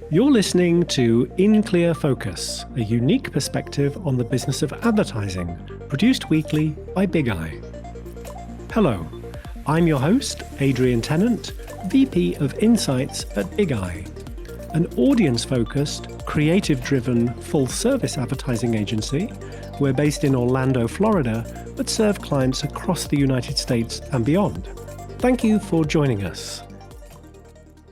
You're listening to In Clear Focus, a unique perspective on the business of advertising, produced weekly by Big Eye. Hello, I'm your host, Adrian Tennant, VP of Insights at Big Eye, an audience-focused, creative-driven, full-service advertising agency. We're based in Orlando, Florida, but serve clients across the United States and beyond. Thank you for joining us.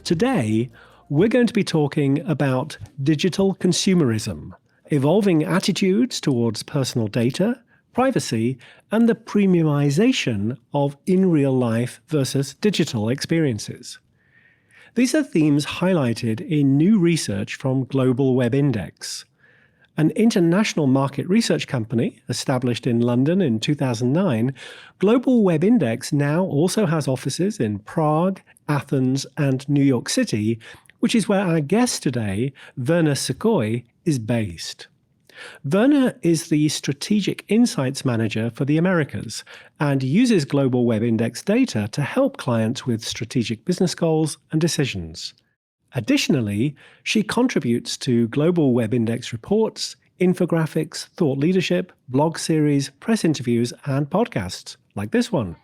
Today, we're going to be talking about digital consumerism, evolving attitudes towards personal data, privacy, and the premiumization of in-real-life versus digital experiences. These are themes highlighted in new research from GlobalWebIndex, an international market research company established in London in 2009. GlobalWebIndex now also has offices in Prague, Athens, and New York City, which is where our guest today, Virna Sekuj, is based. Virna is the Strategic Insights Manager for the Americas and uses GlobalWebIndex data to help clients with strategic business goals and decisions. Additionally, she contributes to GlobalWebIndex reports, infographics, thought leadership, blog series, press interviews, and podcasts, like this one.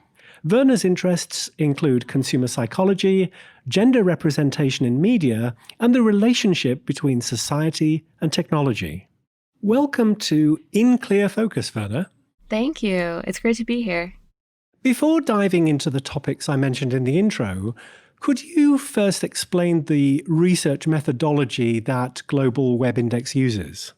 Virna's interests include consumer psychology, gender representation in media, and the relationship between society and technology. Welcome to In Clear Focus, Virna. Thank you. It's great to be here. Before diving into the topics I mentioned in the intro, could you first explain the research methodology that GlobalWebIndex uses?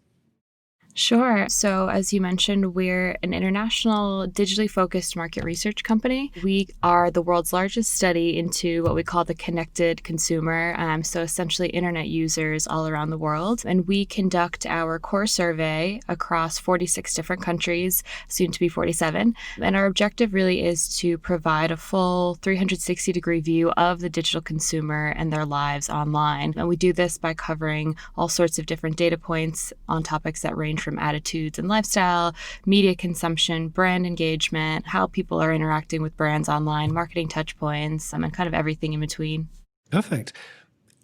Sure. So as you mentioned, we're an international digitally focused market research company. We are the world's largest study into what we call the connected consumer, so essentially internet users all around the world. And we conduct our core survey across 46 different countries, soon to be 47. And our objective really is to provide a full 360-degree view of the digital consumer and their lives online. And we do this by covering all sorts of different data points on topics that range from attitudes and lifestyle, media consumption, brand engagement, how people are interacting with brands online, marketing touch points, and kind of everything in between. Perfect.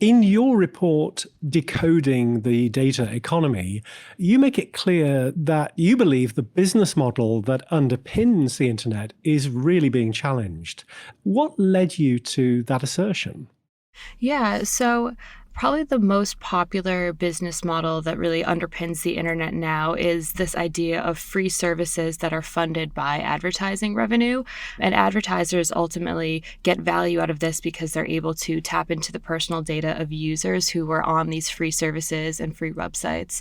In your report, Decoding the Data Economy, you make it clear that you believe the business model that underpins the internet is really being challenged. What led you to that assertion? Yeah, so probably the most popular business model that really underpins the internet now is this idea of free services that are funded by advertising revenue. And advertisers ultimately get value out of this because they're able to tap into the personal data of users who are on these free services and free websites.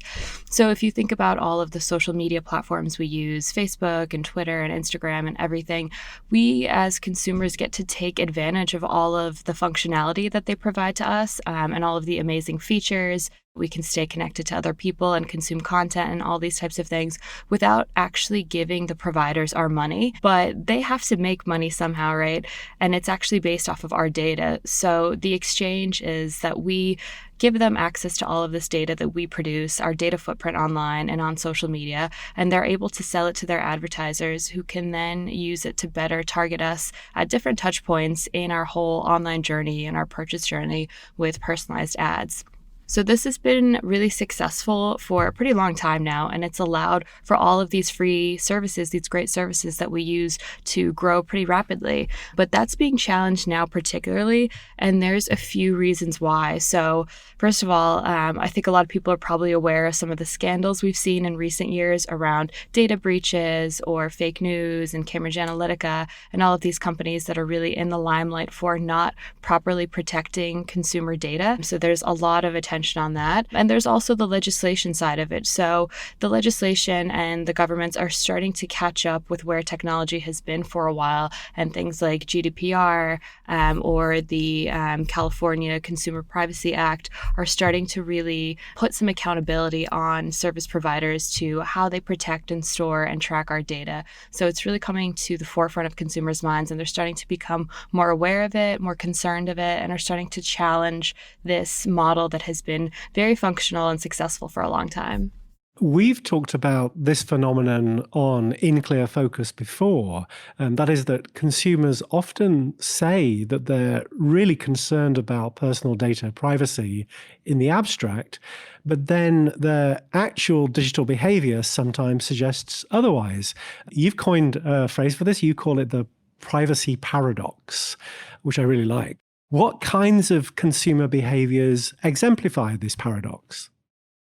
So if you think about all of the social media platforms we use, Facebook and Twitter and Instagram and everything, we as consumers get to take advantage of all of the functionality that they provide to us and all of the amazing features. We can stay connected to other people and consume content and all these types of things without actually giving the providers our money. But they have to make money somehow, right? And it's actually based off of our data. So the exchange is that we give them access to all of this data that we produce, our data footprint online and on social media, and they're able to sell it to their advertisers who can then use it to better target us at different touch points in our whole online journey and our purchase journey with personalized ads. So this has been really successful for a pretty long time now, and it's allowed for all of these free services, these great services that we use to grow pretty rapidly. But that's being challenged now particularly, and there's a few reasons why. So first of all, I think a lot of people are probably aware of some of the scandals we've seen in recent years around data breaches or fake news and Cambridge Analytica and all of these companies that are really in the limelight for not properly protecting consumer data. So there's a lot of attention on that. And there's also the legislation side of it. So the legislation and the governments are starting to catch up with where technology has been for a while, and things like GDPR or the California Consumer Privacy Act are starting to really put some accountability on service providers to how they protect and store and track our data. So it's really coming to the forefront of consumers' minds, and they're starting to become more aware of it, more concerned of it, and are starting to challenge this model that has been very functional and successful for a long time. We've talked about this phenomenon on In Clear Focus before, and that is that consumers often say that they're really concerned about personal data privacy in the abstract, but then their actual digital behavior sometimes suggests otherwise. You've coined a phrase for this. You call it the privacy paradox, which I really like. What kinds of consumer behaviors exemplify this paradox?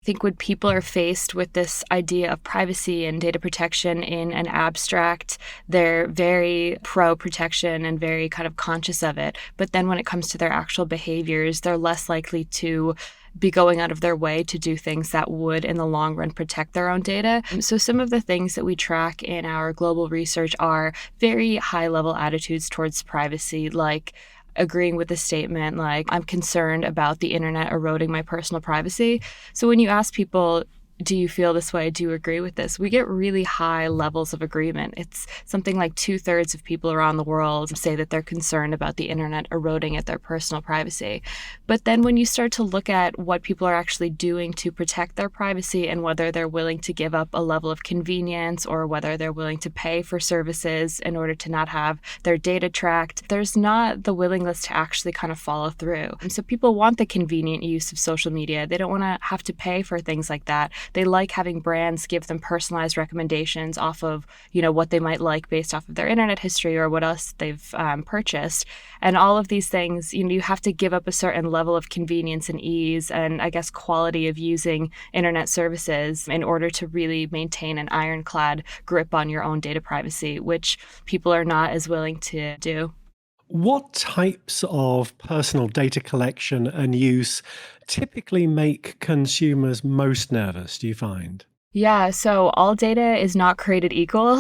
I think when people are faced with this idea of privacy and data protection in an abstract, they're very pro protection and very kind of conscious of it. But then when it comes to their actual behaviors, they're less likely to be going out of their way to do things that would in the long run protect their own data. So some of the things that we track in our global research are very high level attitudes towards privacy, like agreeing with the statement like, I'm concerned about the internet eroding my personal privacy. So when you ask people, do you feel this way? Do you agree with this? We get really high levels of agreement. It's something like 2/3 of people around the world say that they're concerned about the internet eroding at their personal privacy. But then when you start to look at what people are actually doing to protect their privacy and whether they're willing to give up a level of convenience or whether they're willing to pay for services in order to not have their data tracked, there's not the willingness to actually kind of follow through. And so people want the convenient use of social media. They don't want to have to pay for things like that. They like having brands give them personalized recommendations off of, what they might like based off of their internet history or what else they've purchased. And all of these things, you have to give up a certain level of convenience and ease and I guess quality of using internet services in order to really maintain an ironclad grip on your own data privacy, which people are not as willing to do. What types of personal data collection and use typically make consumers most nervous, do you find? Yeah, so all data is not created equal,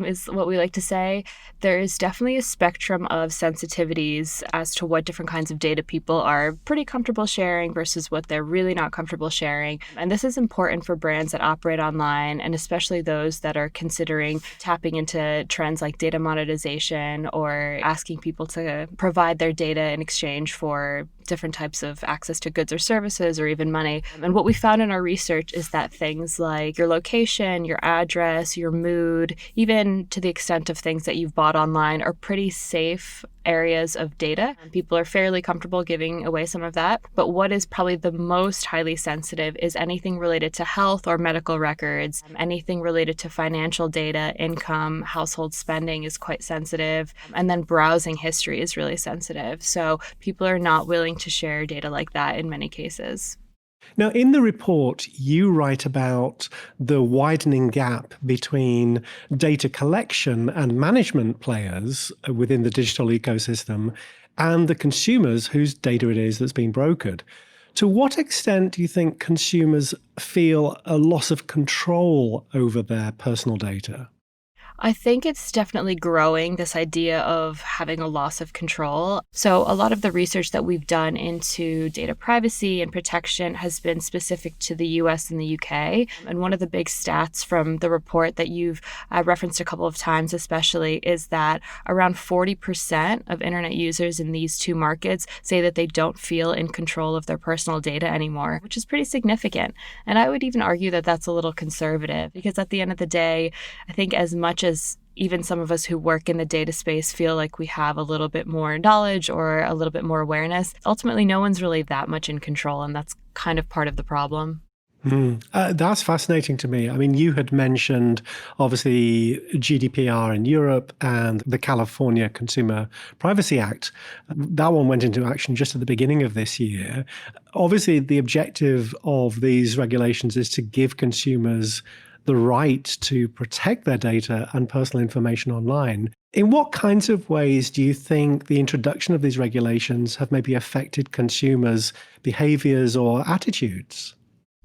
is what we like to say. There is definitely a spectrum of sensitivities as to what different kinds of data people are pretty comfortable sharing versus what they're really not comfortable sharing. And this is important for brands that operate online, and especially those that are considering tapping into trends like data monetization or asking people to provide their data in exchange for different types of access to goods or services or even money. And what we found in our research is that things like your location, your address, your mood, even to the extent of things that you've bought online are pretty safe areas of data. People are fairly comfortable giving away some of that. But what is probably the most highly sensitive is anything related to health or medical records, anything related to financial data, income, household spending is quite sensitive. And then browsing history is really sensitive. So people are not willing to share data like that in many cases. Now, in the report, you write about the widening gap between data collection and management players within the digital ecosystem and the consumers whose data it is that's being brokered. To what extent do you think consumers feel a loss of control over their personal data? I think it's definitely growing, this idea of having a loss of control. So a lot of the research that we've done into data privacy and protection has been specific to the US and the UK. And one of the big stats from the report that you've referenced a couple of times especially is that around 40% of internet users in these two markets say that they don't feel in control of their personal data anymore, which is pretty significant. And I would even argue that that's a little conservative because at the end of the day, I think as much as even some of us who work in the data space feel like we have a little bit more knowledge or a little bit more awareness, ultimately no one's really that much in control, and that's kind of part of the problem. That's fascinating to me. I mean, you had mentioned, obviously, GDPR in Europe and the California Consumer Privacy Act. That one went into action just at the beginning of this year. Obviously, the objective of these regulations is to give consumers the right to protect their data and personal information online. In what kinds of ways do you think the introduction of these regulations have maybe affected consumers' behaviors or attitudes?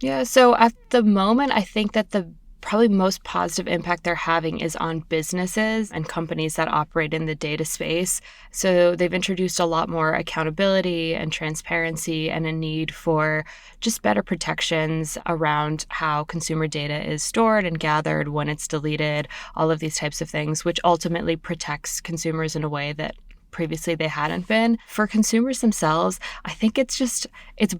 Yeah, so at the moment, I think that the probably most positive impact they're having is on businesses and companies that operate in the data space. So they've introduced a lot more accountability and transparency and a need for just better protections around how consumer data is stored and gathered when it's deleted, all of these types of things, which ultimately protects consumers in a way that previously they hadn't been. For consumers themselves, I think it's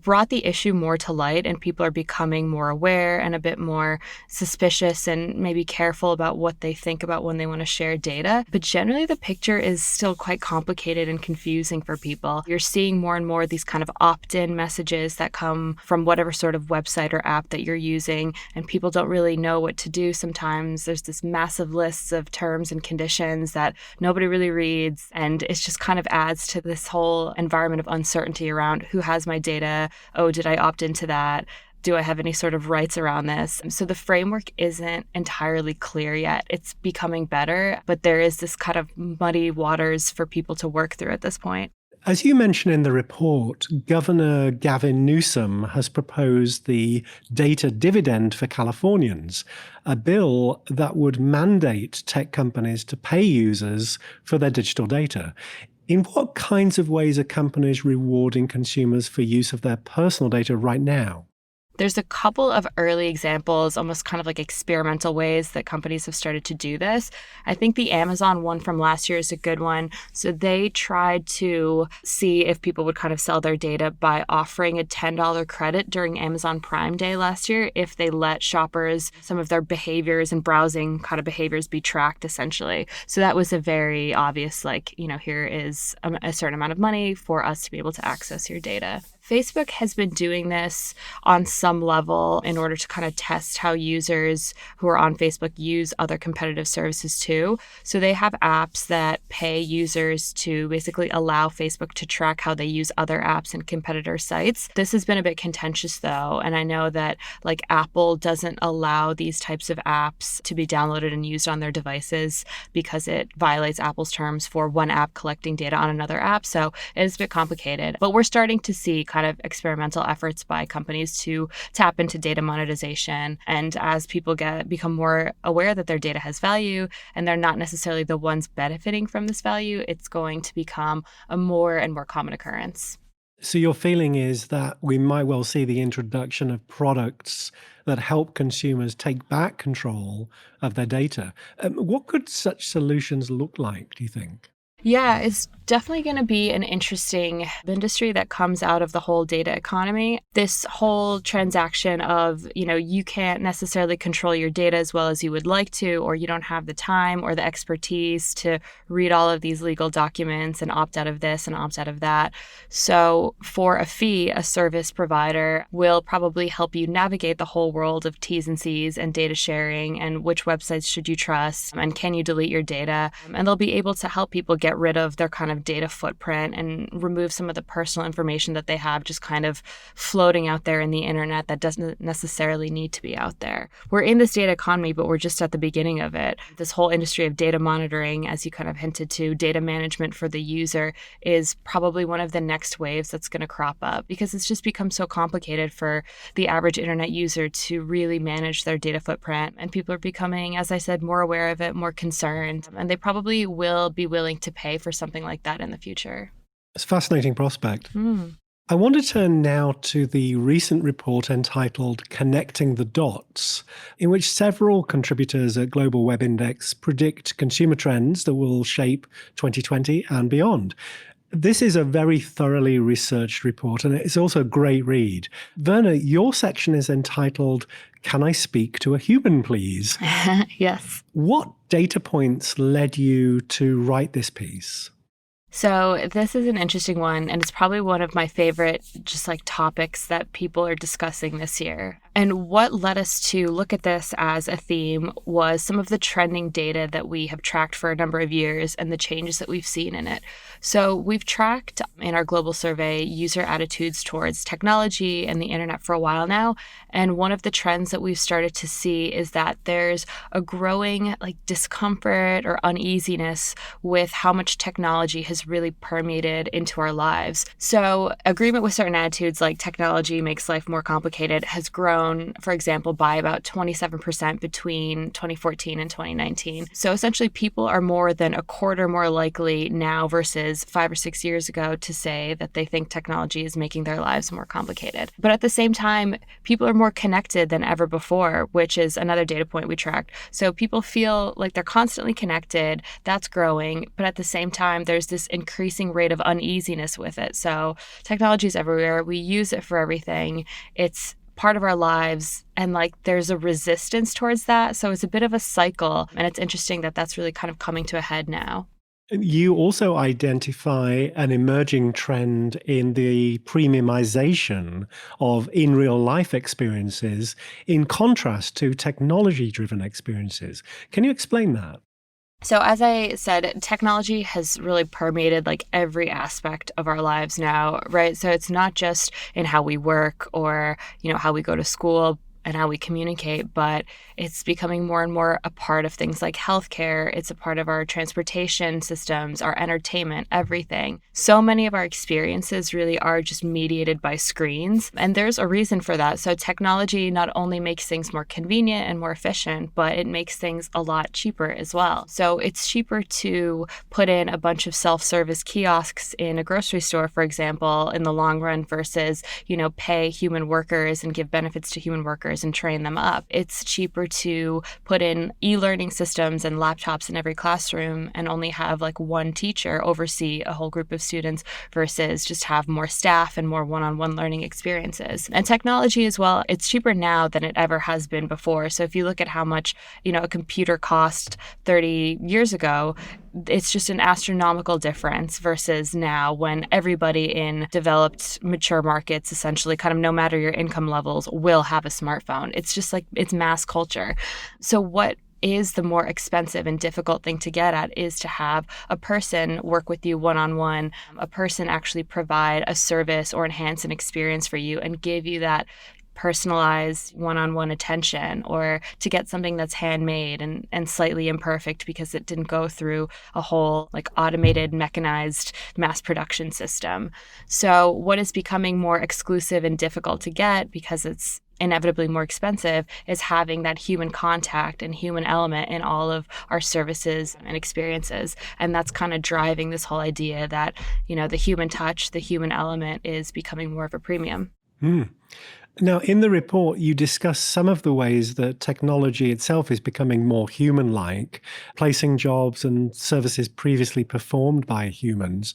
brought the issue more to light, and people are becoming more aware and a bit more suspicious and maybe careful about what they think about when they want to share data. But generally, the picture is still quite complicated and confusing for people. You're seeing more and more these kind of opt-in messages that come from whatever sort of website or app that you're using, and people don't really know what to do sometimes. There's this massive lists of terms and conditions that nobody really reads, and it just kind of adds to this whole environment of uncertainty around who has my data. Oh, did I opt into that? Do I have any sort of rights around this? So the framework isn't entirely clear yet. It's becoming better, but there is this kind of muddy waters for people to work through at this point. As you mention in the report, Governor Gavin Newsom has proposed the data dividend for Californians, a bill that would mandate tech companies to pay users for their digital data. In what kinds of ways are companies rewarding consumers for use of their personal data right now? There's a couple of early examples, almost kind of like experimental ways that companies have started to do this. I think the Amazon one from last year is a good one. So they tried to see if people would kind of sell their data by offering a $10 credit during Amazon Prime Day last year if they let shoppers, some of their behaviors and browsing kind of behaviors be tracked essentially. So that was a very obvious, here is a certain amount of money for us to be able to access your data. Facebook has been doing this on some level in order to kind of test how users who are on Facebook use other competitive services too. So they have apps that pay users to basically allow Facebook to track how they use other apps and competitor sites. This has been a bit contentious though, and I know that Apple doesn't allow these types of apps to be downloaded and used on their devices because it violates Apple's terms for one app collecting data on another app. So it is a bit complicated, but we're starting to see kind of experimental efforts by companies to tap into data monetization. And as people become more aware that their data has value and they're not necessarily the ones benefiting from this value, it's going to become a more and more common occurrence. So your feeling is that we might well see the introduction of products that help consumers take back control of their data. What could such solutions look like, do you think? Yeah, it's definitely going to be an interesting industry that comes out of the whole data economy. This whole transaction of, you can't necessarily control your data as well as you would like to, or you don't have the time or the expertise to read all of these legal documents and opt out of this and opt out of that. So for a fee, a service provider will probably help you navigate the whole world of T's and C's and data sharing and which websites should you trust and can you delete your data. And they'll be able to help people get rid of their kind of data footprint and remove some of the personal information that they have just kind of floating out there in the internet that doesn't necessarily need to be out there. We're in this data economy, but we're just at the beginning of it. This whole industry of data monitoring, as you kind of hinted to, data management for the user is probably one of the next waves that's going to crop up because it's just become so complicated for the average internet user to really manage their data footprint. And people are becoming, as I said, more aware of it, more concerned, and they probably will be willing to pay for something like that in the future. It's a fascinating prospect. I want to turn now to the recent report entitled Connecting the Dots, in which several contributors at GlobalWebIndex predict consumer trends that will shape 2020 and beyond. This is a very thoroughly researched report, and it's also a great read. Virna, your section is entitled, Can I Speak to a Human, Please? Yes. What data points led you to write this piece? So this is an interesting one, and it's probably one of my favorite topics that people are discussing this year. And what led us to look at this as a theme was some of the trending data that we have tracked for a number of years and the changes that we've seen in it. So we've tracked in our global survey user attitudes towards technology and the internet for a while now. And one of the trends that we've started to see is that there's a growing discomfort or uneasiness with how much technology has really permeated into our lives. So agreement with certain attitudes like technology makes life more complicated has grown grown, for example, by about 27% between 2014 and 2019. So essentially, people are more than a quarter more likely now versus 5 or 6 years ago to say that they think technology is making their lives more complicated. But at the same time, people are more connected than ever before, which is another data point we tracked. So people feel like they're constantly connected. That's growing. But at the same time, there's this increasing rate of uneasiness with it. So technology is everywhere. We use it for everything. It's part of our lives, and like there's a resistance towards that. So it's a bit of a cycle, and it's interesting that that's really kind of coming to a head now. You also identify an emerging trend in the premiumization of in real life experiences in contrast to technology driven experiences. Can you explain that? So as I said, technology has really permeated like every aspect of our lives now, right? So it's not just in how we work or, how we go to school and how we communicate, but it's becoming more and more a part of things like healthcare. It's a part of our transportation systems, our entertainment, everything. So many of our experiences really are just mediated by screens. And there's a reason for that. So technology not only makes things more convenient and more efficient, but it makes things a lot cheaper as well. So it's cheaper to put in a bunch of self-service kiosks in a grocery store, for example, in the long run versus, pay human workers and give benefits to human workers and train them up. It's cheaper to put in e-learning systems and laptops in every classroom and only have like one teacher oversee a whole group of students versus just have more staff and more one-on-one learning experiences. And technology as well, it's cheaper now than it ever has been before. So if you look at how much, a computer cost 30 years ago, it's just an astronomical difference versus now when everybody in developed, mature markets, essentially kind of no matter your income levels, will have a smartphone. It's just like it's mass culture. So what is the more expensive and difficult thing to get at is to have a person work with you one-on-one, a person actually provide a service or enhance an experience for you and give you that personalized one-on-one attention, or to get something that's handmade and slightly imperfect because it didn't go through a whole like automated, mechanized mass production system. So what is becoming more exclusive and difficult to get because it's inevitably more expensive is having that human contact and human element in all of our services and experiences. And that's kind of driving this whole idea that, the human touch, the human element is becoming more of a premium. Now, in the report, you discuss some of the ways that technology itself is becoming more human-like, placing jobs and services previously performed by humans.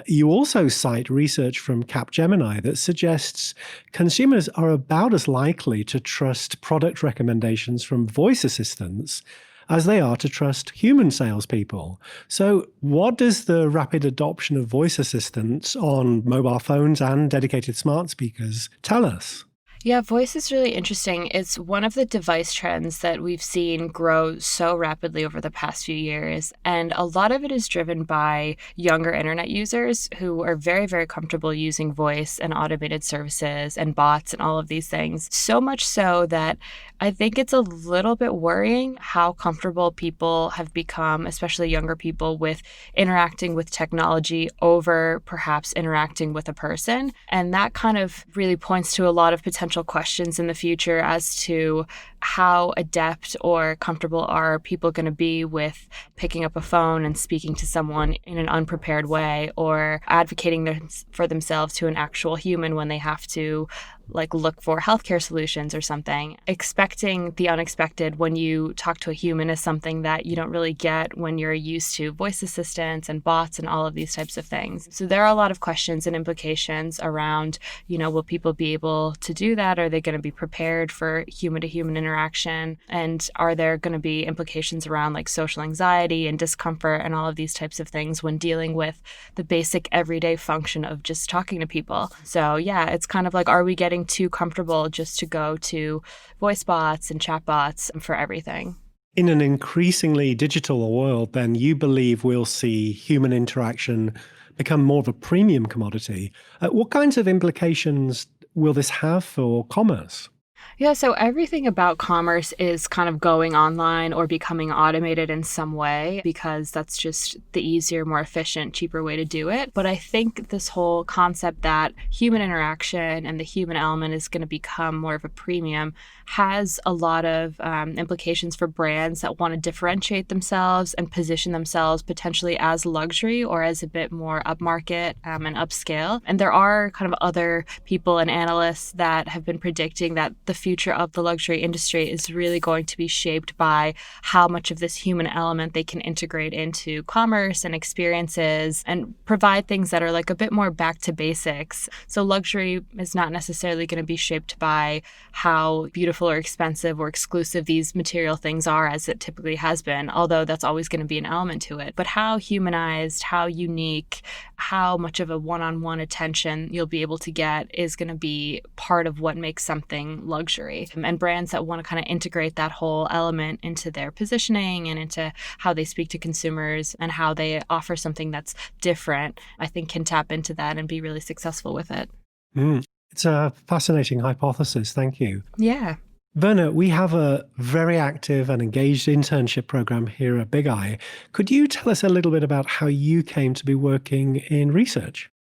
You also cite research from Capgemini that suggests consumers are about as likely to trust product recommendations from voice assistants as they are to trust human salespeople. So what does the rapid adoption of voice assistants on mobile phones and dedicated smart speakers tell us? Yeah, voice is really interesting. It's one of the device trends that we've seen grow so rapidly over the past few years. And a lot of it is driven by younger internet users who are very, very comfortable using voice and automated services and bots and all of these things. So much so that I think it's a little bit worrying how comfortable people have become, especially younger people, with interacting with technology over perhaps interacting with a person. And that kind of really points to a lot of potential questions in the future as to how adept or comfortable are people going to be with picking up a phone and speaking to someone in an unprepared way, or advocating for themselves to an actual human when they have to look for healthcare solutions or something. Expecting the unexpected when you talk to a human is something that you don't really get when you're used to voice assistants and bots and all of these types of things. So there are a lot of questions and implications around, will people be able to do that? Are they going to be prepared for human to human interaction? And are there going to be implications around like social anxiety and discomfort and all of these types of things when dealing with the basic everyday function of just talking to people? So yeah, it's kind of like, are we getting too comfortable just to go to voice bots and chat bots for everything? In an increasingly digital world, then you believe we'll see human interaction become more of a premium commodity. What kinds of implications will this have for commerce? Yeah, so everything about commerce is kind of going online or becoming automated in some way because that's just the easier, more efficient, cheaper way to do it. But I think this whole concept that human interaction and the human element is going to become more of a premium has a lot of implications for brands that want to differentiate themselves and position themselves potentially as luxury or as a bit more upmarket and upscale. And there are kind of other people and analysts that have been predicting that the future of the luxury industry is really going to be shaped by how much of this human element they can integrate into commerce and experiences and provide things that are like a bit more back to basics. So luxury is not necessarily going to be shaped by how beautiful or expensive or exclusive these material things are, as it typically has been, although that's always going to be an element to it. But how humanized, how unique, how much of a one-on-one attention you'll be able to get is going to be part of what makes something luxury. And brands that want to kind of integrate that whole element into their positioning and into how they speak to consumers and how they offer something that's different, I think can tap into that and be really successful with it. It's a fascinating hypothesis. Thank you. Yeah. Virna, we have a very active and engaged internship program here at Big Eye. Could you tell us a little bit about how you came to be working in research?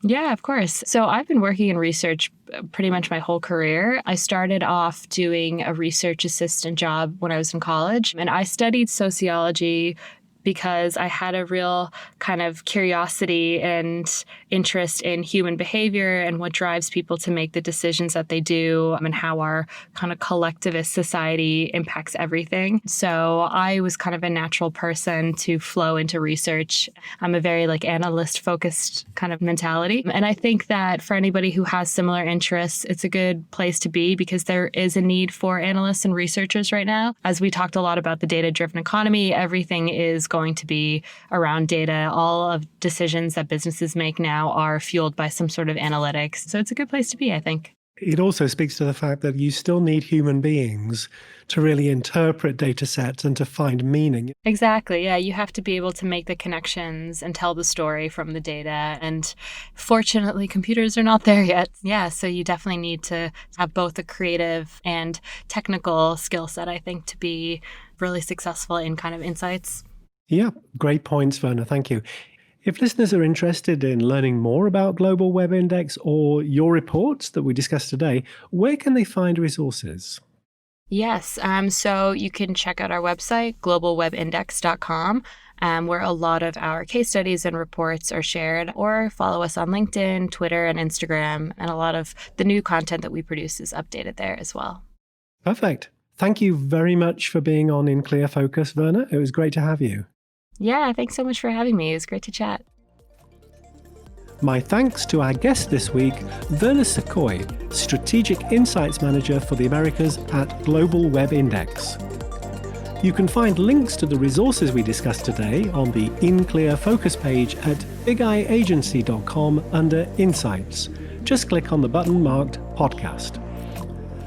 Yeah, of course. So I've been working in research pretty much my whole career. I started off doing a research assistant job when I was in college, and I studied sociology because I had a real kind of curiosity and interest in human behavior and what drives people to make the decisions that they do and how our kind of collectivist society impacts everything. So I was kind of a natural person to flow into research. I'm a very analyst focused kind of mentality. And I think that for anybody who has similar interests, it's a good place to be because there is a need for analysts and researchers right now. As we talked a lot about the data-driven economy, everything is going to be around data. All of decisions that businesses make now are fueled by some sort of analytics. So it's a good place to be, I think. It also speaks to the fact that you still need human beings to really interpret data sets and to find meaning. Exactly. Yeah. You have to be able to make the connections and tell the story from the data. And fortunately, computers are not there yet. Yeah. So you definitely need to have both a creative and technical skill set, I think, to be really successful in kind of insights. Yeah, great points, Virna. Thank you. If listeners are interested in learning more about GlobalWebIndex or your reports that we discussed today, where can they find resources? Yes. So you can check out our website, globalwebindex.com, where a lot of our case studies and reports are shared, or follow us on LinkedIn, Twitter, and Instagram. And a lot of the new content that we produce is updated there as well. Perfect. Thank you very much for being on In Clear Focus, Virna. It was great to have you. Yeah, thanks so much for having me. It was great to chat. My thanks to our guest this week, Virna Sekoj, Strategic Insights Manager for the Americas at GlobalWebIndex. You can find links to the resources we discussed today on the In Clear Focus page at bigeyeagency.com under Insights. Just click on the button marked Podcast.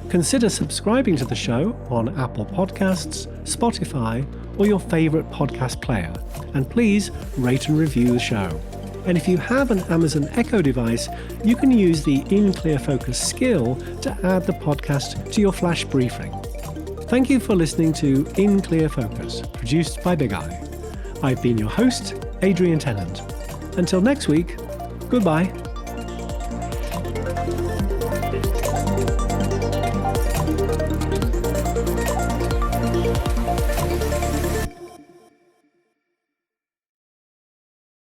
Consider subscribing to the show on Apple Podcasts, Spotify, or your favorite podcast player. And please rate and review the show. And if you have an Amazon Echo device, you can use the In Clear Focus skill to add the podcast to your flash briefing. Thank you for listening to In Clear Focus, produced by Big Eye. I've been your host, Adrian Tennant. Until next week, goodbye.